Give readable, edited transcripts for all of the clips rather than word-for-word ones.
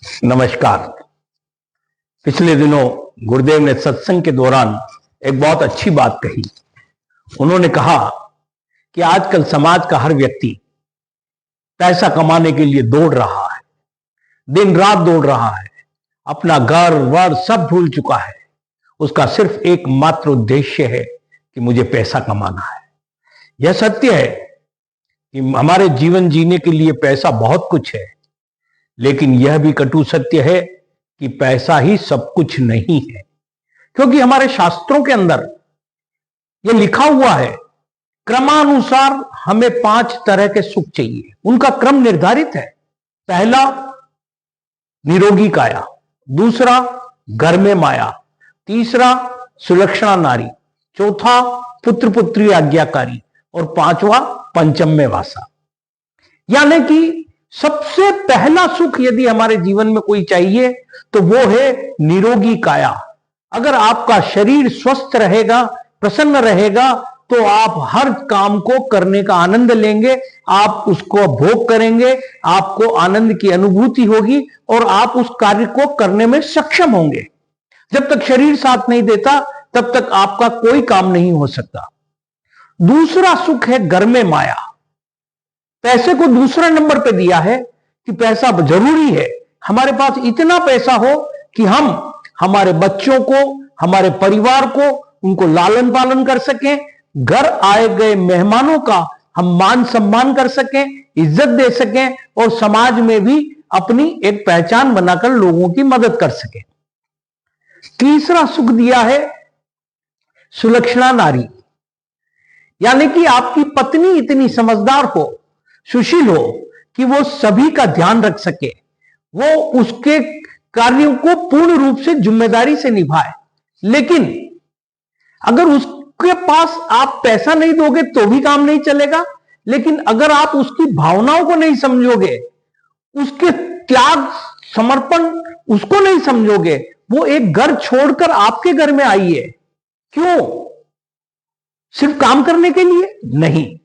नमस्कार। पिछले दिनों गुरुदेव ने सत्संग के दौरान एक बहुत अच्छी बात कही। उन्होंने कहा कि आजकल समाज का हर व्यक्ति पैसा कमाने के लिए दौड़ रहा है, दिन रात दौड़ रहा है, अपना घर वर सब भूल चुका है। उसका सिर्फ एकमात्र उद्देश्य है कि मुझे पैसा कमाना है। यह सत्य है कि हमारे जीवन जीने के लिए पैसा बहुत कुछ है, लेकिन यह भी कटु सत्य है कि पैसा ही सब कुछ नहीं है। क्योंकि हमारे शास्त्रों के अंदर यह लिखा हुआ है, क्रमानुसार हमें 5 तरह के सुख चाहिए। उनका क्रम निर्धारित है। पहला निरोगी काया, दूसरा घर में माया, तीसरा सुलक्षणा नारी, चौथा पुत्र पुत्री आज्ञाकारी और 5वां पंचम में वासा। यानी कि सबसे पहला सुख यदि हमारे जीवन में कोई चाहिए तो वो है निरोगी काया। अगर आपका शरीर स्वस्थ रहेगा, प्रसन्न रहेगा, तो आप हर काम को करने का आनंद लेंगे, आप उसको भोग करेंगे, आपको आनंद की अनुभूति होगी और आप उस कार्य को करने में सक्षम होंगे। जब तक शरीर साथ नहीं देता तब तक आपका कोई काम नहीं हो सकता। दूसरा सुख है घर में माया। पैसे को दूसरा नंबर पे दिया है कि पैसा जरूरी है। हमारे पास इतना पैसा हो कि हम हमारे बच्चों को, हमारे परिवार को, उनको लालन पालन कर सकें, घर आए गए मेहमानों का हम मान सम्मान कर सकें, इज्जत दे सकें और समाज में भी अपनी एक पहचान बनाकर लोगों की मदद कर सकें। तीसरा सुख दिया है सुलक्षणा नारी। यानी कि आपकी पत्नी इतनी समझदार हो, सुशील हो कि वो सभी का ध्यान रख सके, वो उसके कार्यों को पूर्ण रूप से जिम्मेदारी से निभाए। लेकिन अगर उसके पास आप पैसा नहीं दोगे तो भी काम नहीं चलेगा। लेकिन अगर आप उसकी भावनाओं को नहीं समझोगे, उसके त्याग समर्पण उसको नहीं समझोगे, वो एक घर छोड़कर आपके घर में आई है। क्यों? सिर्फ काम करने के लिए नहीं,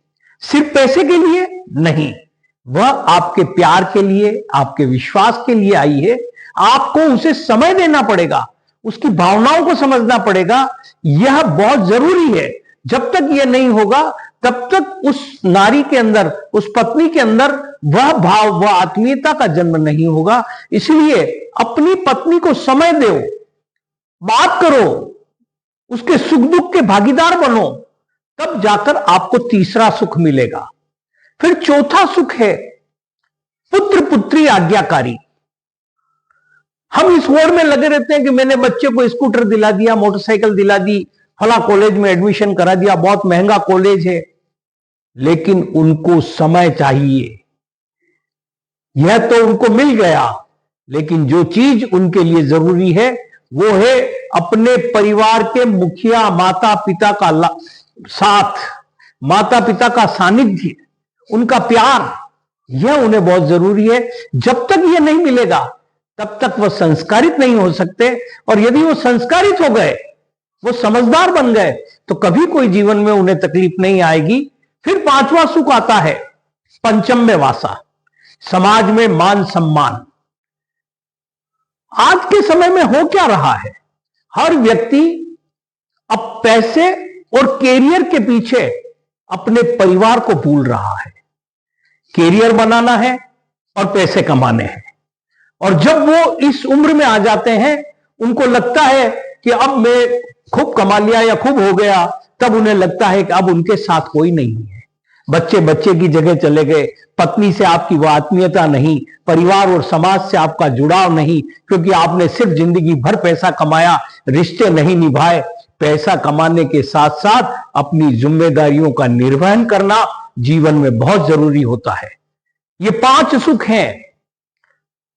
सिर्फ पैसे के लिए नहीं, वह आपके प्यार के लिए, आपके विश्वास के लिए आई है। आपको उसे समय देना पड़ेगा, उसकी भावनाओं को समझना पड़ेगा। यह बहुत जरूरी है। जब तक यह नहीं होगा तब तक उस नारी के अंदर, उस पत्नी के अंदर वह भाव, वह आत्मीयता का जन्म नहीं होगा। इसलिए अपनी पत्नी को समय दो, बात करो, उसके सुख दुख के भागीदार बनो, तब जाकर आपको तीसरा सुख मिलेगा। फिर चौथा सुख है पुत्र पुत्री आज्ञाकारी। हम इस होड़ में लगे रहते हैं कि मैंने बच्चे को स्कूटर दिला दिया, मोटरसाइकिल दिला दी, फला कॉलेज में एडमिशन करा दिया, बहुत महंगा कॉलेज है। लेकिन उनको समय चाहिए। यह तो उनको मिल गया, लेकिन जो चीज उनके लिए जरूरी है वो है अपने परिवार के मुखिया, माता पिता का साथ, माता पिता का सानिध्य, उनका प्यार, यह उन्हें बहुत जरूरी है। जब तक यह नहीं मिलेगा तब तक वह संस्कारित नहीं हो सकते। और यदि वो संस्कारित हो गए, वो समझदार बन गए, तो कभी कोई जीवन में उन्हें तकलीफ नहीं आएगी। फिर 5वां सुख आता है पंचम में वासा, समाज में मान सम्मान। आज के समय में हो क्या रहा है, हर व्यक्ति अब पैसे और कैरियर के पीछे अपने परिवार को भूल रहा है। कैरियर बनाना है और पैसे कमाने हैं। और जब वो इस उम्र में आ जाते हैं, उनको लगता है कि अब मैं खूब कमा लिया या खूब हो गया, तब उन्हें लगता है कि अब उनके साथ कोई नहीं है। बच्चे बच्चे की जगह चले गए, पत्नी से आपकी वो आत्मीयता नहीं, परिवार और समाज से आपका जुड़ाव नहीं, क्योंकि आपने सिर्फ जिंदगी भर पैसा कमाया, रिश्ते नहीं निभाए। पैसा कमाने के साथ साथ अपनी जिम्मेदारियों का निर्वहन करना जीवन में बहुत जरूरी होता है। ये 5 सुख हैं।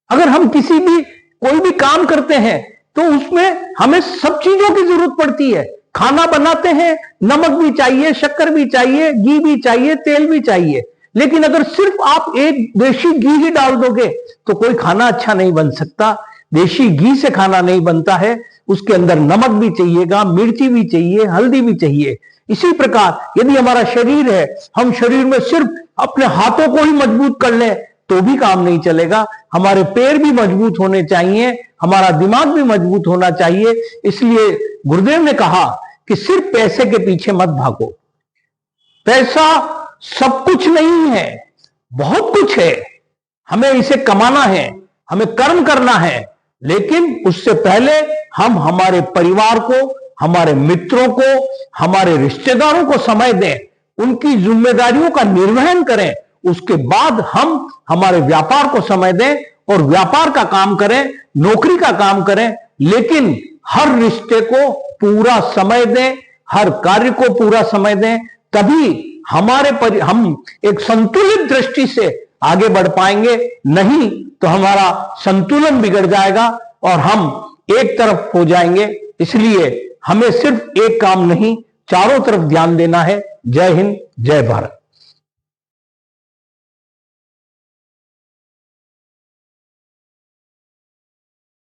अगर हम कोई भी काम करते हैं तो उसमें हमें सब चीजों की जरूरत पड़ती है। खाना बनाते हैं, नमक भी चाहिए, शक्कर भी चाहिए, घी भी चाहिए, तेल भी चाहिए। लेकिन अगर सिर्फ आप एक देशी घी ही डाल दोगे तो कोई खाना अच्छा नहीं बन सकता। देशी घी से खाना नहीं बनता है, उसके अंदर नमक भी चाहिएगा, मिर्ची भी चाहिए, हल्दी भी चाहिए। इसी प्रकार यदि हमारा शरीर है, हम शरीर में सिर्फ अपने हाथों को ही मजबूत कर लें तो भी काम नहीं चलेगा। हमारे पैर भी मजबूत होने चाहिए, हमारा दिमाग भी मजबूत होना चाहिए। इसलिए गुरुदेव ने कहा कि सिर्फ पैसे के पीछे मत भागो। पैसा सब कुछ नहीं है, बहुत कुछ है, हमें इसे कमाना है, हमें कर्म करना है, लेकिन उससे पहले हम हमारे परिवार को, हमारे मित्रों को, हमारे रिश्तेदारों को समय दें, उनकी जिम्मेदारियों का निर्वहन करें। उसके बाद हम हमारे व्यापार को समय दें और व्यापार का काम करें, नौकरी का काम करें, लेकिन हर रिश्ते को पूरा समय दें, हर कार्य को पूरा समय दें। तभी हम एक संतुलित दृष्टि से आगे बढ़ पाएंगे। नहीं तो हमारा संतुलन बिगड़ जाएगा और हम एक तरफ हो जाएंगे। इसलिए हमें सिर्फ एक काम नहीं, चारों तरफ ध्यान देना है। जय हिंद, जय भारत।